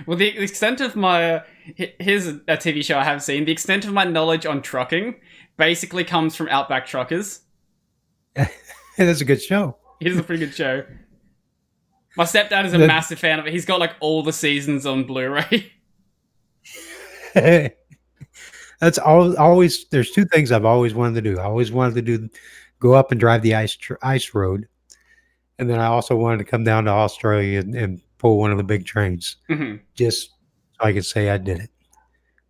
Well, the extent of my here's a TV show I have seen. The extent of my knowledge on trucking basically comes from Outback Truckers. That's a good show. It is a pretty good show. My stepdad is a That- massive fan of it. He's got like all the seasons on Blu-ray. That's always. There's two things I've always wanted to do. I always wanted to go up and drive the ice road, and then I also wanted to come down to Australia and pull one of the big trains, Mhm. just so I could say I did it.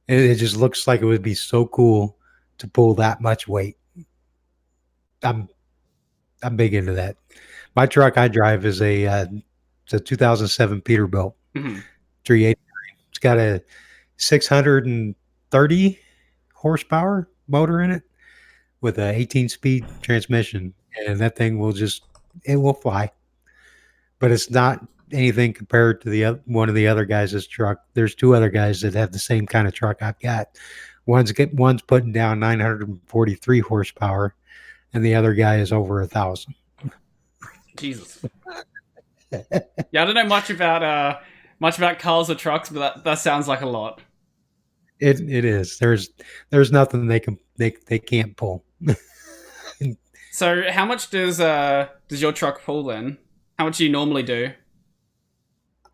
It just looks like it would be so cool to pull that much weight. I'm I'm big into that. My truck I drive is it's a 2007 Peterbilt Mhm. 380. It's got a 630 horsepower motor in it with a 18-speed transmission, and that thing it will fly. But it's not anything compared to one of the other guys' truck. There's two other guys that have the same kind of truck I've got. One's putting down 943 horsepower, and the other guy is over 1,000. Jesus. Yeah, I don't know much about cars or trucks, but that sounds like a lot. It is. There's nothing they can't pull. So, how much does your truck pull then? How much do you normally do?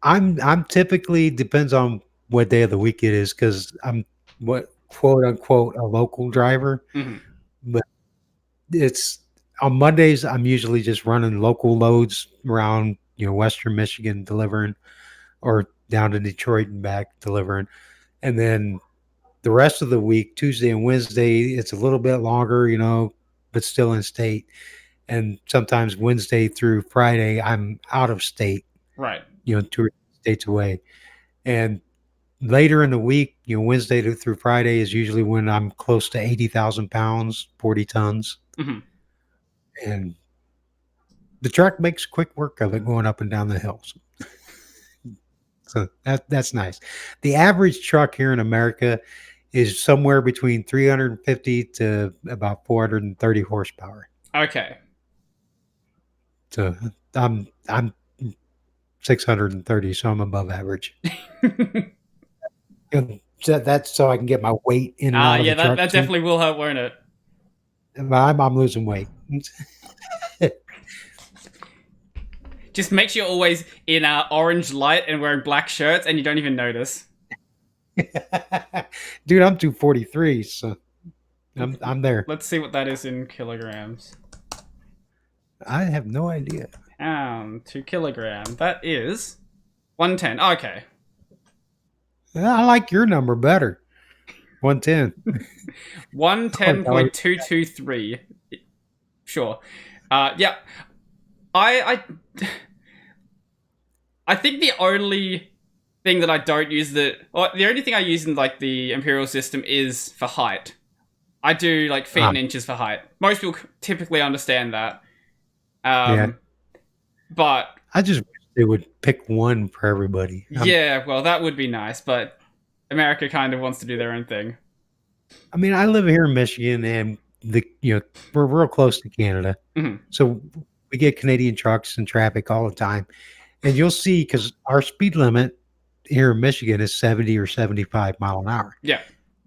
I'm typically, depends on what day of the week it is, because I'm what quote unquote a local driver. Mhm. But it's on Mondays I'm usually just running local loads around, Western Michigan delivering, or down to Detroit and back delivering. And then the rest of the week, Tuesday and Wednesday, it's a little bit longer, but still in state. And sometimes Wednesday through Friday, I'm out of state, Right. 2 states away. And later in the week, Wednesday through Friday is usually when I'm close to 80,000 pounds, 40 tons. Mhm. And the truck makes quick work of it going up and down the hills. So that's nice. The average truck here in America is somewhere between 350 to about 430 horsepower. Okay. So I'm 630, so I'm above average. And so that's so I can get my weight in and out of Yeah, the truck. that definitely will help, won't it? I'm losing weight. Just make sure you're always in orange light and wearing black shirts, and you don't even notice. Dude, I'm 243, so I'm there. Let's see what that is in kilograms. I have no idea. 2 kilogram. That is 110. Okay. I like your number better. 110. 110.223. Sure. Yeah. I think the only thing that I don't use the only thing I use in like the imperial system is for height. I do like feet and inches for height. Most people typically understand that. Yeah. But I just wish they would pick one for everybody. Yeah, well, that would be nice, but America kind of wants to do their own thing. I mean, I live here in Michigan, and we're real close to Canada, so we get Canadian trucks and traffic all the time. And you'll see, because our speed limit here in Michigan is 70 or 75 mile an hour. Yeah.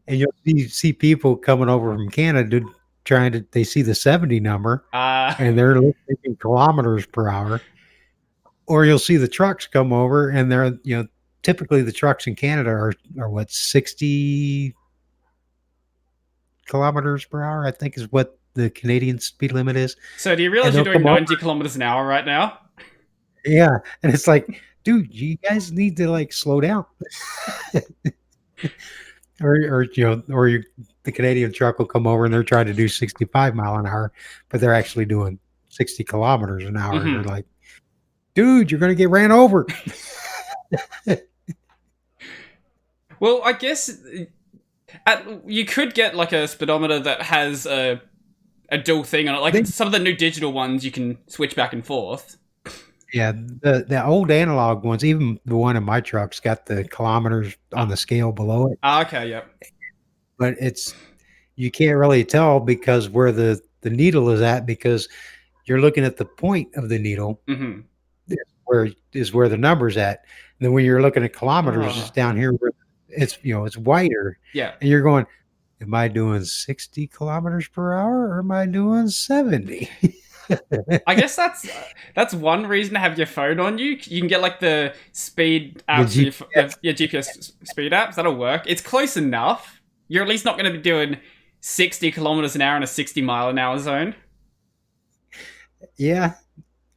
And you'll see people coming over from Canada they see the 70 number, and they're taking kilometers per hour. Or you'll see the trucks come over, and they're, typically the trucks in Canada are what, 60 kilometers per hour, I think is what the Canadian speed limit is. So do you realize you're doing 90 kilometers an hour right now? Yeah. And it's like, dude, you guys need to like slow down. or the Canadian truck will come over and they're trying to do 65 mile an hour, but they're actually doing 60 kilometers an hour. And they're like, dude, you're going to get ran over. Well, I guess you could get like a speedometer that has a dual thing on it. Like some of the new digital ones, you can switch back and forth. Yeah, the old analog ones, even the one in my truck's got the kilometers on the scale below it. Okay, yep. But you can't really tell because where the needle is at, because you're looking at the point of the needle, where the number's at. then when you're looking at kilometers, it's Oh, down here where it's whiter, yeah. and you're going, am I doing 60 kilometers per hour or am I doing 70? I guess that's one reason to have your phone on you. You can get like the speed The apps, GPS. your GPS speed apps. That'll work. It's close enough. You're at least not going to be doing 60 kilometers an hour in a 60-mile-an-hour zone. Yeah,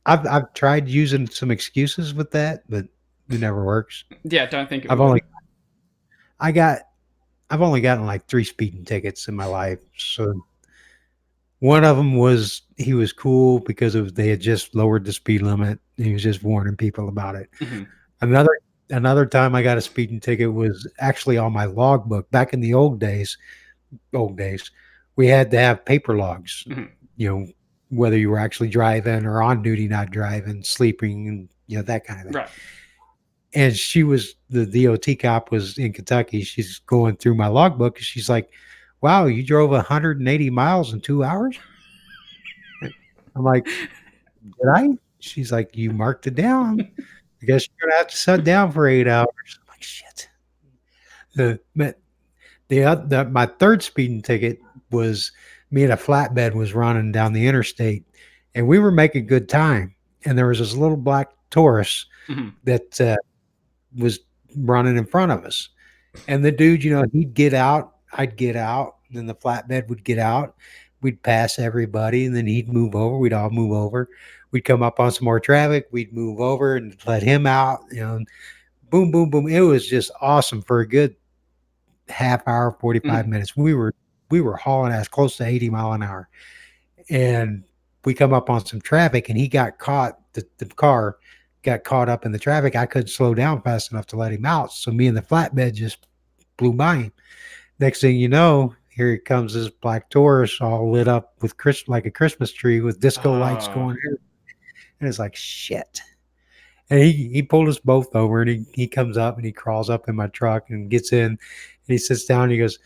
I've tried using some excuses with that, but it never works. Yeah, don't think it I've would. only I got I've only gotten like 3 speeding tickets in my life. So one of them was he was cool because they had just lowered the speed limit. He was just warning people about it. Hmm. Another another time I got a speeding ticket was actually on my logbook. Back in the old days, we had to have paper logs. Hmm. You know, whether you were actually driving or on duty, not driving, sleeping, and that kind of thing. Right. And the DOT cop was in Kentucky. She's going through my logbook. She's like, "Wow, you drove 180 miles in 2 hours." I'm like, "Did I?" She's like, "You marked it down. I guess you're gonna have to sit down for 8 hours." I'm like, "Shit." The my third speeding ticket was me and a flatbed was running down the interstate, and we were making good time. And there was this little black Taurus Hmm. that was running in front of us. And the dude, he'd get out, I'd get out, then the flatbed would get out. We'd pass everybody, and then he'd move over. We'd all move over. We'd come up on some more traffic. We'd move over and let him out. Boom, boom, boom. It was just awesome for a good half hour, 45 Hmm. minutes. We were hauling ass close to 80 mile an hour. And we come up on some traffic, and he got caught. The car got caught up in the traffic. I couldn't slow down fast enough to let him out. So me and the flatbed just blew by him. Next thing you know, here comes this black Taurus all lit up with like a Christmas tree with disco lights Oh. going here. And it's like, shit. And he pulled us both over, and he comes up and he crawls up in my truck and gets in, and he sits down and he goes,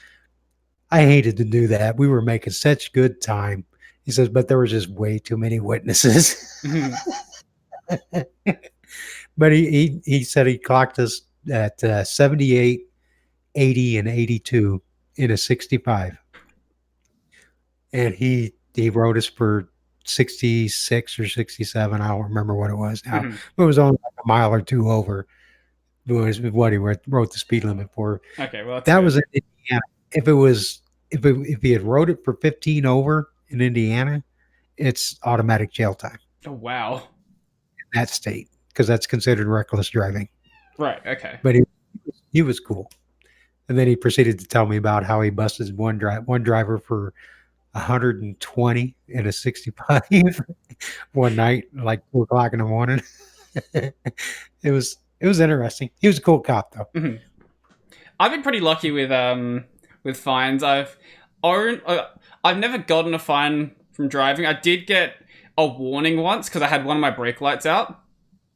I hated to do that. We were making such good time. He says, but there was just way too many witnesses. Hmm. But he said he clocked us at 78, 80, and 82 in a 65. And he wrote us for 66 or 67. I don't remember what it was now. Hmm. But it was only like a mile or two over was what he wrote the speed limit for. Okay, well that's That good. was in Indiana. If he had wrote it for 15 over in Indiana, it's automatic jail time Oh wow. in that state because that's considered reckless driving. Right. Okay. But he was cool. And then he proceeded to tell me about how he busted one driver for 120 in a 65 one night, like 2 o'clock in the morning. It was interesting. He was a cool cop though. Hmm. I've been pretty lucky with fines. I've never gotten a fine from driving. I did get a warning once because I had one of my brake lights out.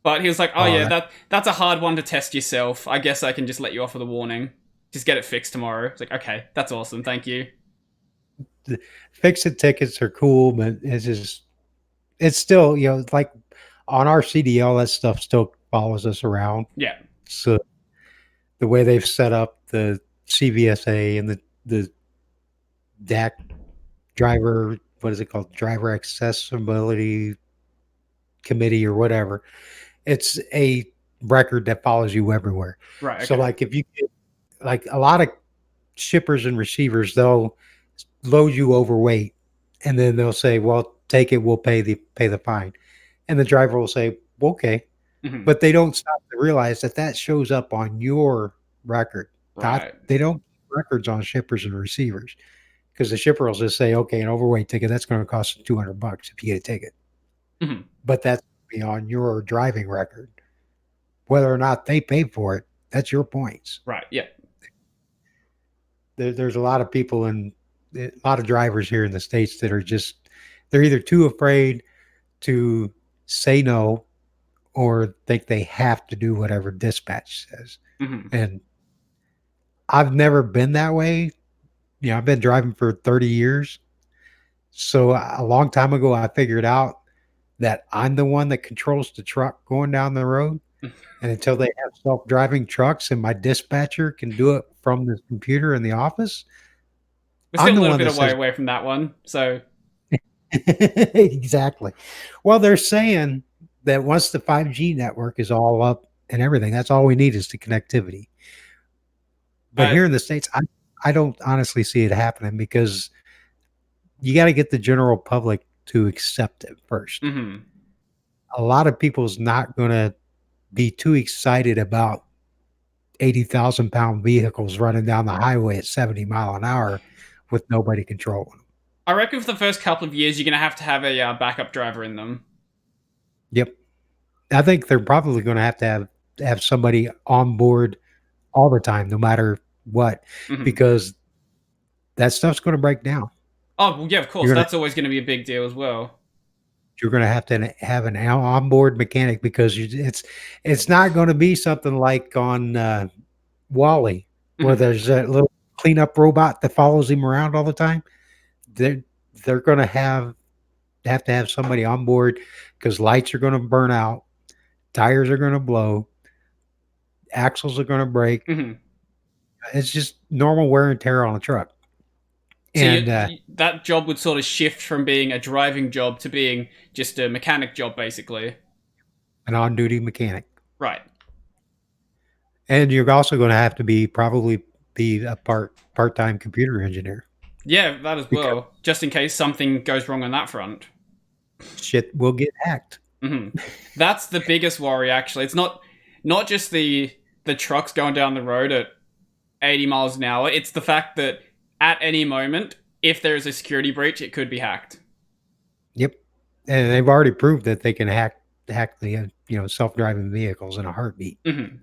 But he was like, "Oh Oh, yeah, that's a hard one to test yourself. I guess I can just let you off with a warning. Just get it fixed tomorrow." It's like, "Okay, that's awesome. Thank you." the fix-it tickets are cool, but it's still, like on our CDL, that stuff still follows us around. Yeah. So the way they've set up the CVSA and the DAC driver, what is it called? Driver Accessibility Committee or whatever. It's a record that follows you everywhere. Right. So Okay. like if you get like a lot of shippers and receivers, they'll load you overweight and then they'll say, well, take it, we'll pay the fine. And the driver will say, well, okay. Hmm. But they don't stop to realize that shows up on your record. Right. They don't keep records on shippers and receivers because the shipper will just say, okay, an overweight ticket, that's going to cost $200 if you get a ticket. Hmm. But that's on your driving record. Whether or not they pay for it, that's your points. Right. Yeah. There's a lot of people and a lot of drivers here in the States that are they're either too afraid to say no or think they have to do whatever dispatch says. Hmm. And I've never been that way. I've been driving for 30 years. So a long time ago, I figured out that I'm the one that controls the truck going down the road. And until they have self-driving trucks and my dispatcher can do it from the computer in the office, We're I'm still a the little one bit that away says away from that one. So, exactly. Well, they're saying that once the 5G network is all up and everything, that's all we need is the connectivity. But uh, here in the States, I don't honestly see it happening because you got to get the general public to accept it first. mhm. A lot of people's not going to be too excited about 80,000 pound vehicles running down the highway at 70 mile an hour with nobody controlling them. I reckon for the first couple of years, you're going to have a backup driver in them. Yep. I think they're probably going to have somebody on board all the time, no matter what, Mhm. because that stuff's going to break down. Oh, well, yeah, of course. You're gonna That's always going to be a big deal as well. you're going to have an onboard mechanic because it's not going to be something like on Wally where Mhm. there's a little cleanup robot that follows him around all the time. They're they're going to have to have somebody on board because lights are going to burn out, tires are going to blow, axles are going to break. Mhm. It's just normal wear and tear on a truck. So And that job would sort of shift from being a driving job to being just a mechanic job, basically. an on-duty mechanic. Right. And you're also going to have to probably be a part-time computer engineer Yeah, that as because well. Just in case something goes wrong on that front. shit will get hacked. That's the biggest worry, actually. It's not just the trucks going down the road at 80 miles an hour. It's the fact that at any moment, if there is a security breach, it could be hacked. Yep. And they've already proved that they can hack the self-driving vehicles in a heartbeat. Mhm.